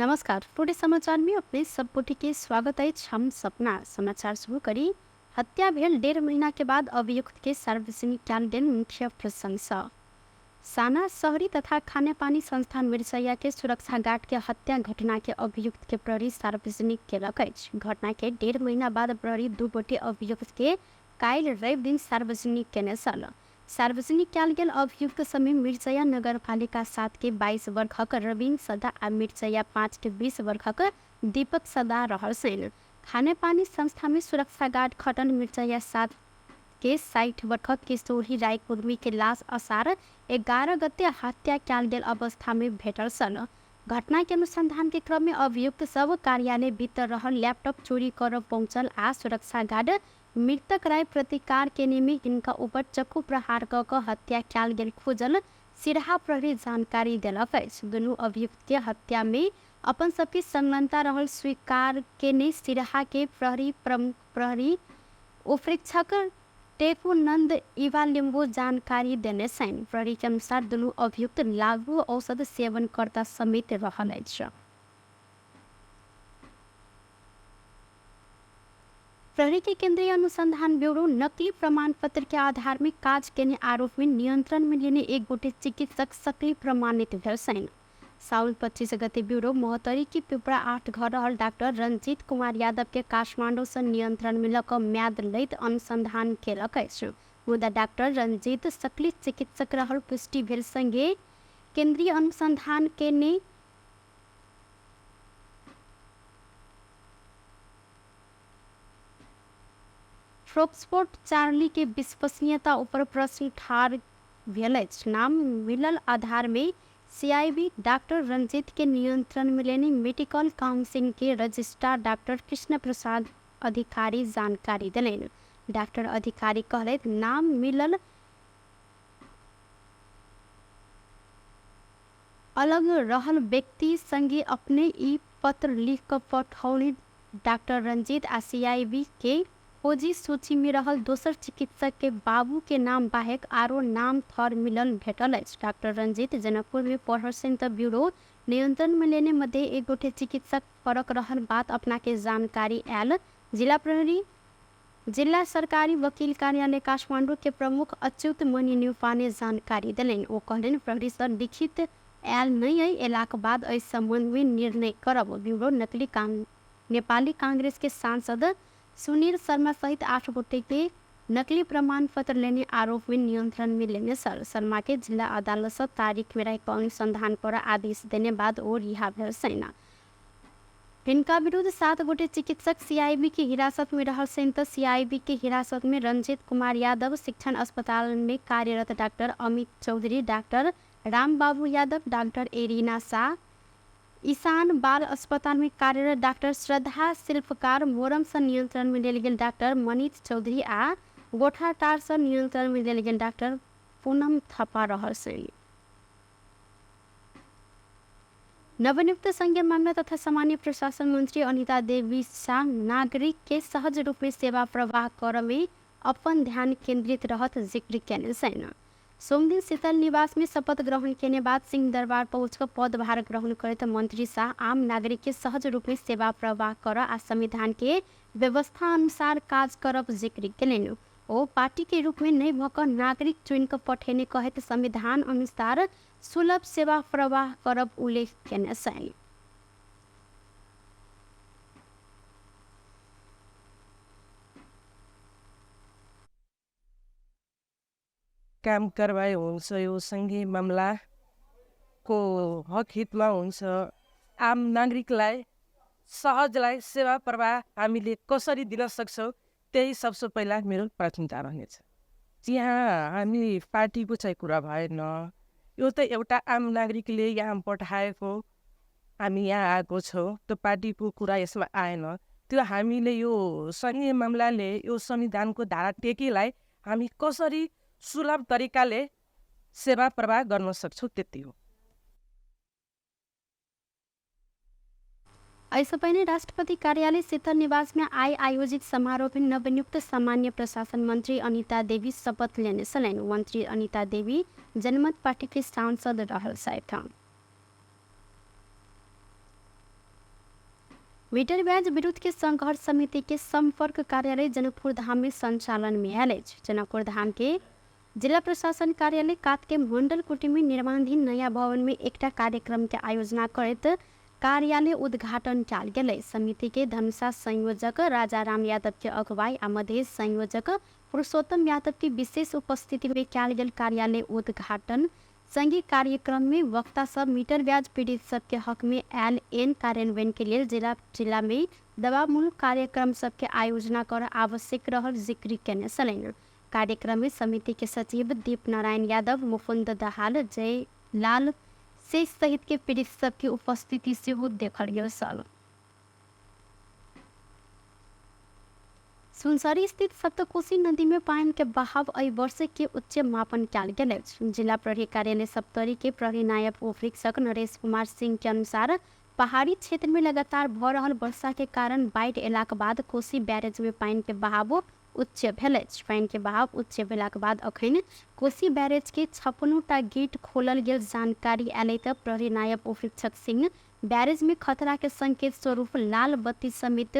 नमस्कार। टुडे समाचार में अपने सबकोटि के स्वागत है। हम सपना समाचार शुरू करी। हत्या भेल 1.5 महीना के बाद अभियुक्त के सार्वजनिक कैलेंडर मुख्य प्रशंसा। साना शहरी तथा खाने पानी संस्थान मिर्चैया के सुरक्षा गार्ड के हत्या घटना के अभियुक्त के प्रहरी सार्वजनिक केलक अछि। घटना के 1.5 महीना बाद प्रहरी दू गोटे अभियुक्त के काल्हि रवि दिन सार्वजनिक केने छल। सार्वजनिक कयल गेल अभियुक्त समय मिर्चैया नगरपालिका 7 के 22 वर्षक रवीन सदा आ मिर्चैया 5 के 20 वर्षक दीपक सदा रहल छन्। खाने पानी संस्था में सुरक्षा गार्ड खटन मिर्चैया 7 के 60 वर्षक किशोरी राय कुर्मी के लाश असार 11 गते हत्या कयल गेल अवस्था में भेटल छल। घटना के अनुसंधान के क्रम में अभियुक्त सब कार्यालय भीतर रहल लैपटॉप चोरी करब पहुंचल आ सुरक्षा गार्ड मृतक राय प्रतिकार के में इनका ऊपर चक्कू प्रहार क हत्या कयल गेल खोजल सिराहा प्रहरी जानकारी देलक अछि। दुनू अभियुक्त के हत्या में अपन सबके संलग्नता रहल स्वीकार के सिराहा के प्रहरी उपरीक्षक टेकुनंद इवालिम्बो जानकारी देने छन्। प्रहरी के अनुसार दुनू अभियुक्त लागू औषध सेवन करता समेत रहल अछि। प्रहरी के केंद्रीय अनुसंधान ब्यूरो नकली प्रमाण पत्र के आधार में काज केने आरोप में नियंत्रण में लेने एक गोटे चिकित्सक सक्रिय प्रमाणित भेल छन्। साउल 25 गते ब्यूरो मोहतरी की पिपरा 8 घर रहल डॉक्टर रंजीत कुमार यादव के काठमांडू से नियंत्रण में लक म्याद लैत अनुसंधान केलक अछि। मुदा डॉक्टर रंजीत सक्रिय चिकित्सक रहल पुष्टि भेल संगे केंद्रीय अनुसंधान केने फ्रोक्सपोर्ट चार्ली के विश्वसनीयता ऊपर प्रश्न ठाड़ भेल अछि। नाम मिलल आधार में सीआईबी डॉक्टर रंजीत के नियंत्रण में लेने मेडिकल काउंसिल के रजिस्ट्रार डॉक्टर कृष्ण प्रसाद अधिकारी जानकारी दिलेन। डॉक्टर अधिकारी कहलैथ नाम मिलल अलग रहल व्यक्ति संगे अपने ई पत्र लिख कर पठौनी। डॉक्टर रंजीत आ सीआईबी के खोजी सूची में रहल दोसर चिकित्सक के बाबू के नाम बाहेक आरो नाम थर मिलल भेटल अछि। डॉक्टर रंजीत जनकपुर में पढ़ल छन् त ब्यूरो नियंत्रण में लेने मध्य एक गोटे चिकित्सक फरक रहल बात अपना के जानकारी आयल। जिला प्रहरी जिला सरकारी वकील कार्यालय काठमांडू के प्रमुख अच्युत मणि न्यूपा ने जानकारी दिलेन। ओ कहलेन प्रहरी से लिखित आयल नहीं है, एलाक बाद एहि संबंध में निर्णय करब। ब्यूरो नेपाली कांग्रेस के सांसद सुनील शर्मा सहित 8 गोटे के नकली प्रमाण पत्र लेने आरोप में नियंत्रण में लेने शर्मा के जिला अदालत से तारीख में रह अनुसंधान पर आदेश देने बाद वो रिहा भेल सेना। इनका विरुद्ध 7 गोटे चिकित्सक सीआईबी की हिरासत में रहल छन् त सीआईबी के हिरासत में रंजीत कुमार यादव, शिक्षण अस्पताल में कार्यरत डॉक्टर अमित चौधरी, डॉक्टर राम बाबू यादव, डॉक्टर एरिना शाह, ईशान बाल अस्पताल में कार्यरत डॉक्टर श्रद्धा शिल्पकार, मोरम से नियंत्रण में लेल गेल डॉक्टर मनीष चौधरी आ गोठाटार से नियंत्रण में लेल गेल डॉक्टर पूनम थपा रहल छन्। नवनियुक्त संघीय मामला तथा सामान्य प्रशासन मंत्री अनिता देवी शाह नागरिक के सहज रूप में सेवा प्रवाह कर में अपन ध्यान केंद्रित रहत जिक्र केने छन्। सोमदिन शीतल निवास में शपथ ग्रहण केने बाद सिंह दरबार पहुंचकर पदभार ग्रहण करते मंत्री शाह आम नागरिक के सहज रूप में सेवा प्रवाह कर आ संविधान के व्यवस्था अनुसार काज करब जिक्र केलेन। ओ पार्टी के रूप में नहीं भक नागरिक चुन कर पठेने कहत संविधान अनुसार सुलभ सेवा प्रवाह करब उल्लेख केने छन्। काम कारबाही हुन्छ। यो सङ्घीय मामलाको हक हितमा हुन्छ। आम नागरिकलाई सहजलाई सेवा प्रवाह हामीले कसरी दिन सक्छौँ त्यही सबसे पहिला मेरो प्राथमिकता रहनेछ। यहाँ हामी पार्टीको चाहिँ कुरा भएन, यो त एउटा आम नागरिकले यहाँ पठाएको हामी यहाँ आएको छौँ, त्यो पार्टीको कुरा यसमा आएन। त्यो हामीले यो सङ्घीय मामलाले यो संविधानको धारा टेकीलाई हामी कसरी सुलभ तरिकाले सेवा प्रवाह गर्न सक्छौँ त्यति हो। ऐसा पहले राष्ट्रपति कार्यालय शीतल निवास में आयोजित समारोह में नवनियुक्त सामान्य प्रशासन मंत्री अनिता देवी शपथ लेने छन्। मंत्री अनिता देवी जनमत पार्टी के सांसद रहल छथि। मीटर ब्याज विरुद्ध के संघर्ष समिति के संपर्क कार्यालय जनकपुर धाम में संचालन में आयल। जनकपुर धाम के जिला प्रशासन कार्यालय कात के मंडल कुटी में निर्माणाधीन नया भवन में एकटा कार्यक्रम के आयोजना करत कार्यालय उद्घाटन कल गेल। समिति के धनुषा संयोजक राजा राम यादव के अगुवाई आ मधेश संयोजक पुरुषोत्तम यादव की विशेष उपस्थिति में कल गेल कार्यालय उद्घाटन संघीय कार्यक्रम में वक्ता सब मीटर ब्याज पीड़ित सबके हक में LN कार्यान्वयन के लिए जिला में दबावमूलक कार्यक्रम सबके आयोजना कर आवश्यक रहल जिक्र केने छलैन। कार्यक्रम में समिति के सचिव दीप नारायण यादव, मुकुंद दहाल, जय लाल शेष सहित के पीड़ित सबकी उपस्थिति से देखल गेल छल। सुनसरी स्थित सप्तकोशी नदी में पानी के बहाव एहि वर्ष के उच्च मापन कल गेल। जिला प्रहरी कार्यालय सप्तरी के प्रहरी नायब उपरीक्षक नरेश कुमार सिंह के अनुसार पहाड़ी क्षेत्र में लगातार भ रहल वर्षा के कारण बाढ़ एलाक बाद कोशी बैरेज में पानी के बहाव उच्च भेल। पानी के बहाव उच्च भेलाक बाद अखन कोशी बैरेज के 56टा गेट खोलल गेल जानकारी आयल त प्रहरी नायब उपरीक्षक सिंह बैरेज में खतरा के संकेत स्वरूप लाल बत्ती समेत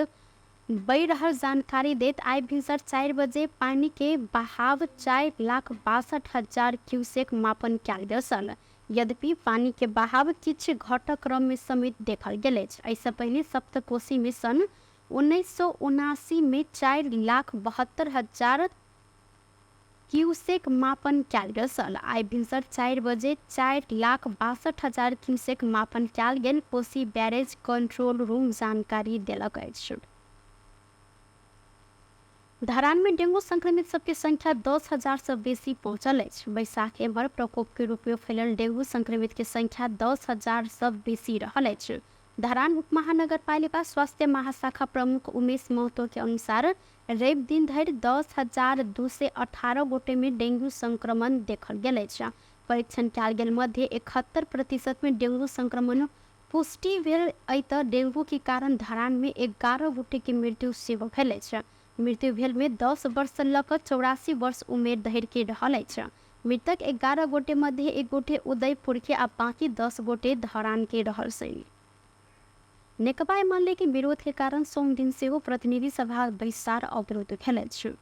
बह रहल जानकारी देत आइ भिनसर 4 बजे पानी के बहाव 4,62,000 क्यूसेक मापन कयल गेल छल। यद्यपि पानी के बहाव किछु घटक क्रम में समेत देखल गेल अछि। एहिसँ पहिने सप्तकोशी में सन 1979 में 4,72,000 क्यूसेक मापन कयल गेल छल। आइ भिनसर 4 बजे 4,62,000 क्यूसेक मापन कयल गेल कोशी बैरेज कंट्रोल रूम जानकारी देलक अछि। धरान में डेंगू संक्रमित सबके संख्या 10,000 से बेसी पहुंचल अछि। बैसाख एम्हर प्रकोप के रूप में फैलल डेंगू संक्रमित के संख्या 10,000 से बेसी रहल अछि। धरान उप महानगर पालिका स्वास्थ्य महाशाखा प्रमुख उमेश महतो के अनुसार रवि दिन धरि 10,218 गोटे में डेंगू संक्रमण देखल गेल अछि। परीक्षण कयल गेल मध्य 71% में डेंगू संक्रमण पुष्टि भेल अछि। डेंगू के कारण धरान में 11 गोटे की मृत्यु सेहो भेल अछि। मृत्यु भेल में 10 वर्ष से लऽ कऽ 84 वर्ष उमेर धरि के रहल अछि। मृतक 11 गोटे मध्य 1 गोटे उदयपुर के आ बाकी 10 गोटे धरान के रहल छथि। नेकपा एमाले के विरोध के कारण सोम दिन से प्रतिनिधि सभा बैसार अवरुद्ध भेल अछि।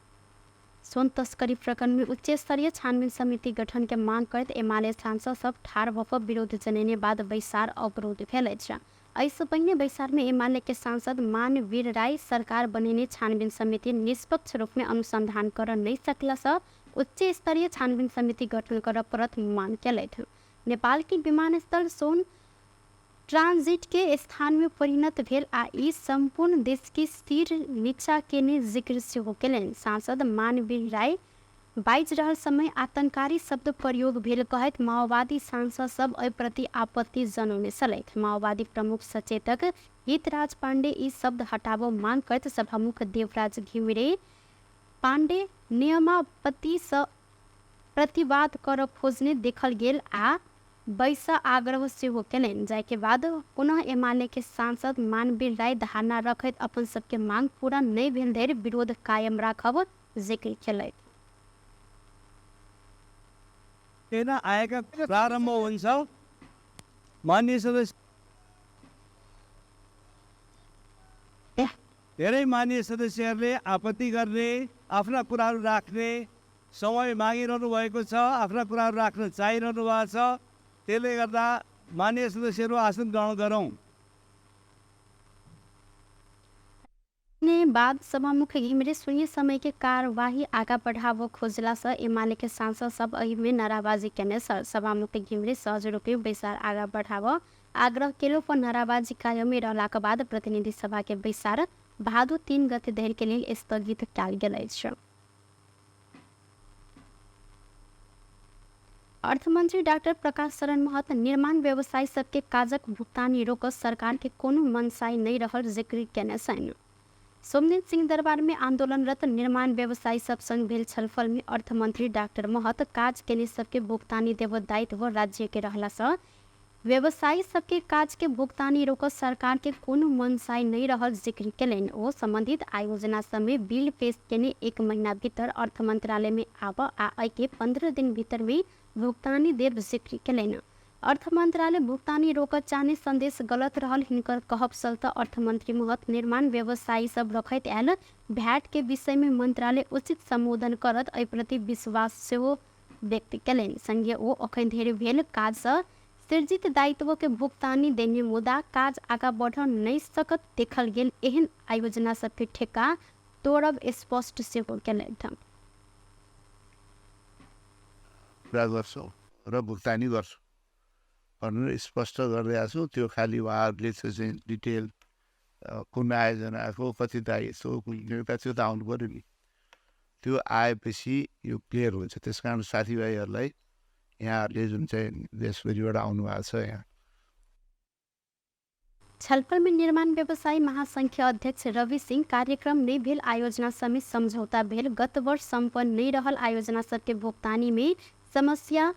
सोन तस्करी प्रकरण में उच्च स्तरीय छानबीन समिति गठन के मांग करत एमाले सांसद सब ठाड़ भऽ कऽ विरोध जनेने बाद बैसार अवरुद्ध भेल अछि। एहिसँ पहिने बैसार में एमाले के सांसद मानवीर राय सरकार बनेने छानबीन समिति निष्पक्ष रूप में अनुसंधान कर नहीं सकला से उच्च स्तरीय छानबीन समिति गठन कर परत मांग केलथि। नेपाल के विमानस्थल सोन ट्रांजिट के स्थान में परिणत भेल आ ई संपूर्ण देश की स्थिर नीचा केने जिक्र सेहो केलनि। सांसद मानवीर राय बाइज रहल समय आतंकारी शब्द प्रयोग भेल कहत माओवादी सांसद सब एहि प्रति आपत्ति जनौने छलथि। माओवादी प्रमुख सचेतक हितराज पांडे ई शब्द हटाबो मांग करत सभामुख देवराज घिमिरे पांडे नियमावली से प्रतिवाद कर खोजने देखल गेल आ बैसा आग्रह सेहो केलनि। जाय बाद पुनः एमाले के सांसद मानवीर राय धारणा रखत अपन सबके मांग पूरा नहीं भेल धरि विरोध कायम राखब जिक्र केलथि। आएका प्रारम्भ हुन्छ। माननीय सदस्य धेरै माननीय सदस्यहरूले आपत्ति गर्ने, आफ्ना कुराहरू राख्ने समय मागिरहनु भएको छ, आफ्ना कुराहरू राख्न चाहिरहनु भएको छ। त्यसले गर्दा माननीय सदस्यहरू आसन ग्रहण गरौँ। ने बाद सभामुख घिमिरे शून्य समय के कार्यवाही आगा बढ़ाव खोजला से एमाले के सांसद सब एहि में नाराबाजी केने छल। सभामुख घिमिरे सहज रूपे बैसार आगा बढ़ाव आग्रह केलो पर नाराबाजी कायम में रहलाक बाद प्रतिनिधि सभा के बैसार भादो 3 गते धरि के लेल स्थगित कयल गेल अछि। अर्थमंत्री डॉक्टर प्रकाश शरण महत निर्माण व्यवसायी सबके काजक भुगतानी रोक सरकार के कोनो मनसाई नहीं रहल जिक्र केने छनि। सोमदिन सिंह दरबार में आंदोलनरत निर्माण व्यवसायी सब संग भेल छलफल में अर्थमंत्री डॉक्टर महत काज केने सबके भुगतानी देव दायित्व राज्य के रहला से व्यवसायी सबके काज के भुगतानी रोक सरकार के कोनो मनसाई नहीं रहल जिक्र केलनि। ओ संबंधित आयोजना सब में बिल पेश केने 1 महीना भीतर अर्थ मंत्रालय में आब आ के 15 दिन भीतर में भुगतानी देव जिक्र केलनि। अर्थ मंत्रालय भुगतानी रोकत चाहने संदेश गलत रहल हिनकर कहब चलते अर्थमंत्री महत निर्माण व्यवसायी सब रखैत आयल भैट के विषय में मंत्रालय उचित संबोधन करत एहि प्रति विश्वास सेहो व्यक्त कयलनि। संगे ओ अखन धरि भेल काज सँ सृजित दायित्व के भुगतानी देने मुदा काज आगा बढ़ नहीं सकत देखल गेल एहन आयोजना सबके ठेका तोड़ब स्पष्ट सेहो कयलनि। गर्छौँ र भुक्तानी गर्छौँ भनेर स्पष्ट गरिरहेको छु। त्यो खालि उहाँहरूले चाहिँ डिटेल कुन आयोजनाको कति दायित्व त्यो त आउनु पऱ्यो नि। त्यो आएपछि यो क्लियर हुन्छ। त्यस कारण साथीभाइहरूलाई यहाँहरूले जुन चाहिँ देशभरिबाट आउनुभएको छ यहाँ छलफल में निर्माण व्यवसायी महासंघ के अध्यक्ष रवि सिंह कार्यक्रम नहीं भेल आयोजना समेत समझौता भेल गत वर्ष संपन्न नहीं रहल आयोजना सबके भुगतानी में समस्या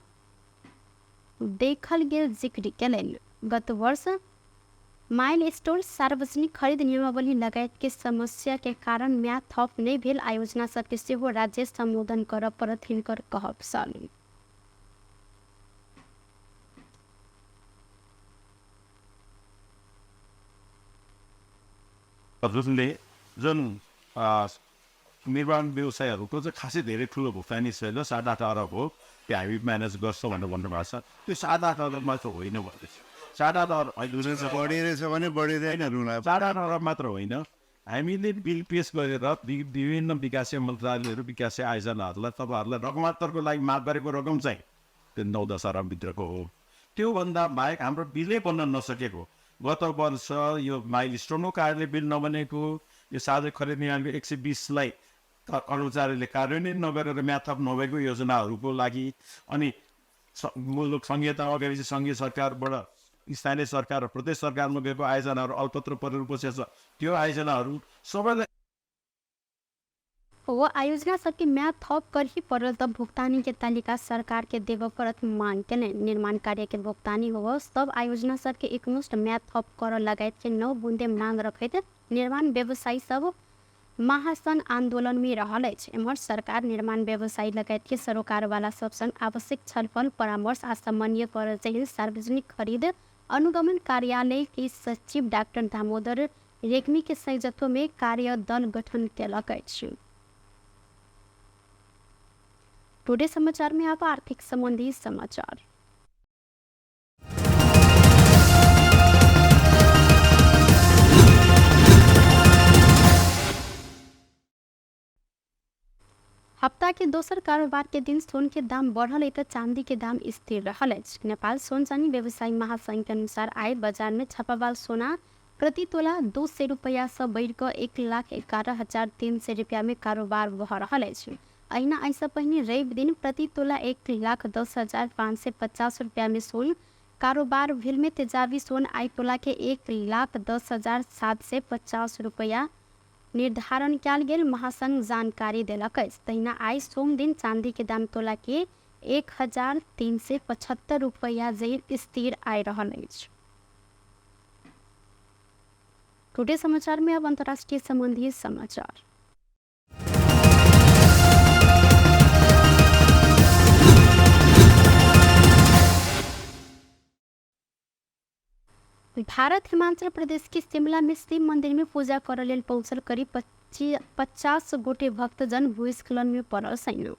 देखल गेल जिक्र कयलनि। गत वर्ष माइल स्टोन सार्वजनिक खरीद नियमावली लगायत के समस्या के कारण म्याद थप नहीं भेल आयोजना सबके सेहो राज्य संबोधन कर परत हिनकर कहब छल। हजुरले जुन निर्माण व्यवसायहरूको चाहिँ खासै धेरै ठुलो भुक्तानी छैन 8.5 अरब हो त्यो हामी म्यानेज गर्छौँ भनेर भन्नुभएको छ। त्यो 8.5 अरब मात्र होइन भन्दैछ। 8.5 अरब बढिरहेछ भने बढिँदैन रुला 8.5 अरब मात्र होइन। हामीले बिल पेश गरेर विभिन्न विकासीय मन्त्रालयहरू विकासीय आयोजनाहरूलाई तपाईँहरूलाई रकमान्तरको लागि माग गरेको रकम चाहिँ त्यो 9-10 अरबभित्रको हो। त्योभन्दा बाहेक हाम्रो बिलै बन्न नसकेको गत वर्ष यो माइल स्टोनको कारणले बिल नबनेको यो साझा खरिद नियमको 120लाई कर्मचारीले कार्यान्वयन नगरेर म्याद थप नभएको योजनाहरूको लागि अनि मुलुक सङ्घीयतामा गएपछि सङ्घीय सरकारबाट स्थानीय सरकार र प्रदेश सरकारमा गएको आयोजनाहरू अल्पत्र परेर बसेको छ। त्यो आयोजनाहरू सबैलाई वो आयोजना सबके म्याद थप कर ही पड़ल तब भुगतानी के तालिका सरकार के देव परत मांग के निर्माण कार्य के भुगतानी हो सब आयोजना सबके एकमुष्ट म्याद थप कर लगायत के 9 बुंदे मांग रखैत निर्माण व्यवसायी सब महासंघ आंदोलन में रहल अछि। एम्हर सरकार निर्माण व्यवसायी लगायत के सरोकार वाला सब संग आवश्यक छलफल परामर्श आ समन्वय कर चाहिए। सार्वजनिक खरीद अनुगमन कार्यालय के सचिव डॉक्टर दामोदर रेग्मी के संयोजकत्व में कार्य दल गठन केलक अछि। टुडे समाचार में अब आर्थिक संबंधी समाचार। हफ्ता के दोसर कारोबार के दिन सोन के दाम बढ़ल तो चांदी के दाम स्थिर रहल अछि। नेपाल सोन चांदी व्यवसायी महासंघ के अनुसार आय बाजार में छापावाल सोना प्रति तोला 200 रुपया से बढ़ कर 1,11,300 रुपया में कारोबार भऽ रहल अछि। अहिना ऐसा पहिने रवि दिन प्रति तोला 1,10,550 रुपया में सोन कारोबार भेल में तेजाबी सोन आय तोला के 1,10,750 रुपया निर्धारण कयल गेल महासंघ जानकारी देलक अछि। तहिना आइ सोम दिन चांदी के दाम तोला के 1,375 रुपया जेर स्थिर आय रहल अछि। टुडे समाचार में अब अंतर्राष्ट्रीय संबंधी समाचार। भारत हिमाचल प्रदेश के शिमला में शिव मंदिर में पूजा कर लेल पहुंचल करीब 50 गोटे भक्तजन भूस्खलन में पड़ल छन्।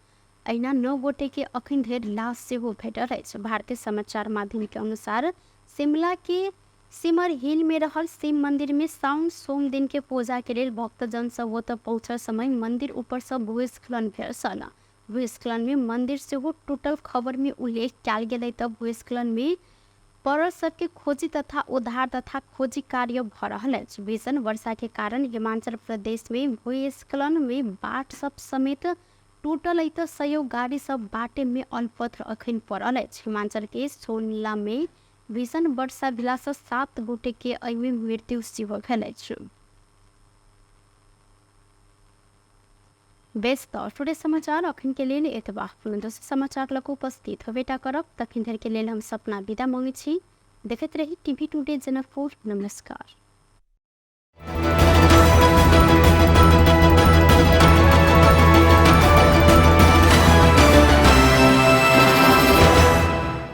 अहिना 9 गोटे के अखन धरि लाश सेहो भेटल अछि। भारतीय समाचार माध्यम के अनुसार शिमला के सिमर हिल में रहल शिव मंदिर में साउन सोम दिन के पूजा के लेल भक्तजन सब ओतऽ पहुंचल समय मंदिर ऊपर से भूस्खलन भेल छल। भूस्खलन में मंदिर सेहो टूटल खबर में उल्लेख कयल गेलै। तब भूस्खलन में पड़ल सबके खोजी तथा उद्धार तथा खोजी कार्य भऽ रहल अछि। भीषण वर्षा के कारण हिमाचल प्रदेश में भूस्खलन में बाट सब समेत टूटल अइ तऽ सयौ गाड़ी सब बाटे में अलपत्र अखन पड़ल अछि। हिमाचल के सोनला में भीषण वर्षा भेला सँ 7 गोटे के एहि में मृत्यु सेहो भेल अछि। बेस्ट टुडे समाचार अखन के लेल एतबा। दोसर समाचार लग उपस्थित होबेटा करब तखन धरि के लेल हम सपना विदा मांगै छी। देखैत रही टीवी टुडे जनकपुर। नमस्कार।